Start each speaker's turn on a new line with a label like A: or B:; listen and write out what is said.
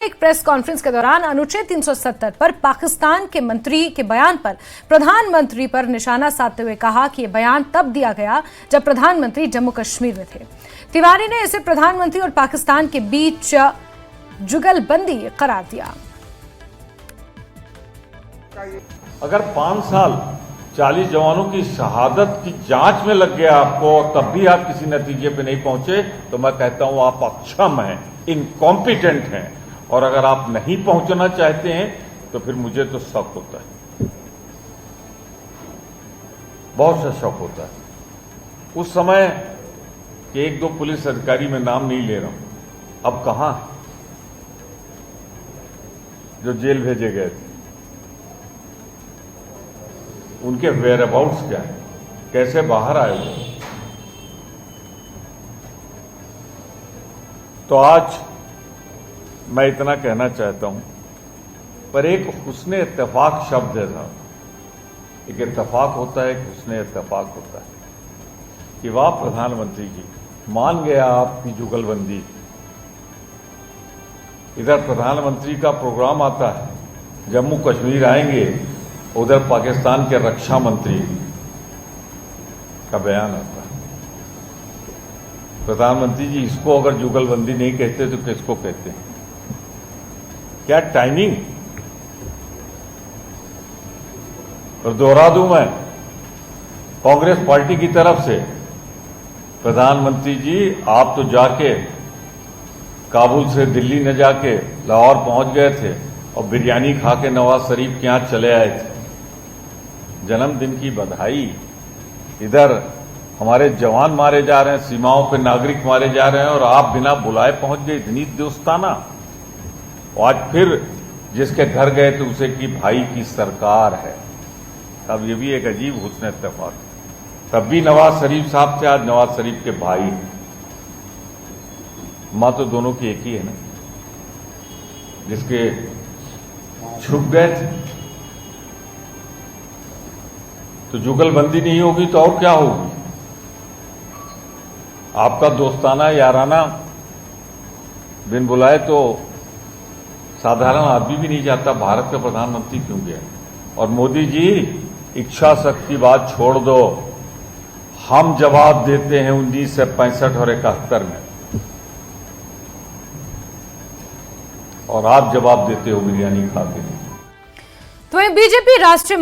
A: एक press conference के दौरान अनुच्छेद 370 पर पाकिस्तान के मंत्री के बयान पर प्रधानमंत्री पर निशाना साधते हुए कहा कि यह बयान तब दिया गया जब प्रधानमंत्री जम्मू कश्मीर में थे। तिवारी ने इसे प्रधानमंत्री और पाकिस्तान के बीच जुगलबंदी करार दिया।
B: अगर 5 साल 40 जवानों की शहादत की जांच में लग गया आपको, तब भी आप किसी नतीजे पे नहीं पहुंचे, तो मैं कहता हूं आप अक्षम हैं, इनकॉम्पिटेंट हैं। और अगर आप नहीं पहुंचना चाहते हैं तो फिर मुझे तो शक होता है, बहुत सा शक होता है। उस समय के 1-2 पुलिस अधिकारी, मैं नाम नहीं ले रहा हूं, अब कहां है, जो जेल भेजे गए थे, उनके वेयर अबाउट्स क्या है, कैसे बाहर आए वो। तो आज मैं इतना कहना चाहता हूं, पर एक हुस्न इत्तेफाक शब्द है साहब, एक इत्तेफाक होता है, एक हुस्न इत्तेफाक होता है कि वाह प्रधानमंत्री जी, मान गया आपकी जुगलबंदी। इधर प्रधानमंत्री का प्रोग्राम आता है, जम्मू कश्मीर आएंगे, उधर पाकिस्तान के रक्षा मंत्री का बयान आता है। प्रधानमंत्री जी, इसको अगर जुगलबंदी नहीं कहते तो किसको कहते हैं? क्या टाइमिंग। और दोहरा दूं मैं कांग्रेस पार्टी की तरफ से, प्रधानमंत्री जी आप तो जाके काबुल से दिल्ली न जाके लाहौर पहुंच गए थे और बिरयानी खा के नवाज शरीफ के यहां चले आए थे। जन्मदिन की बधाई। इधर हमारे जवान मारे जा रहे हैं, सीमाओं पे नागरिक मारे जा रहे हैं, और आप बिना बुलाए पहुंच गए, इतनी दोस्ताना। और आज फिर जिसके घर गए थे उसे की भाई की सरकार है। तब ये भी एक अजीब हुस्न इत्तेफाक। तब भी नवाज शरीफ साहब थे, आज नवाज शरीफ के भाई। मां तो दोनों की एक ही है ना, जिसके छुप गए थे। तो जुगलबंदी नहीं होगी तो और क्या होगी? आपका दोस्ताना याराना बिन बुलाए तो साधारण आदमी भी नहीं जाता, भारत का प्रधानमंत्री क्यों गया? और मोदी जी, इच्छा शक्ति बात छोड़ दो, हम जवाब देते हैं 1965 और 71 में, और आप जवाब देते हो बिरयानी खा के।
A: तो बीजेपी राष्ट्रीय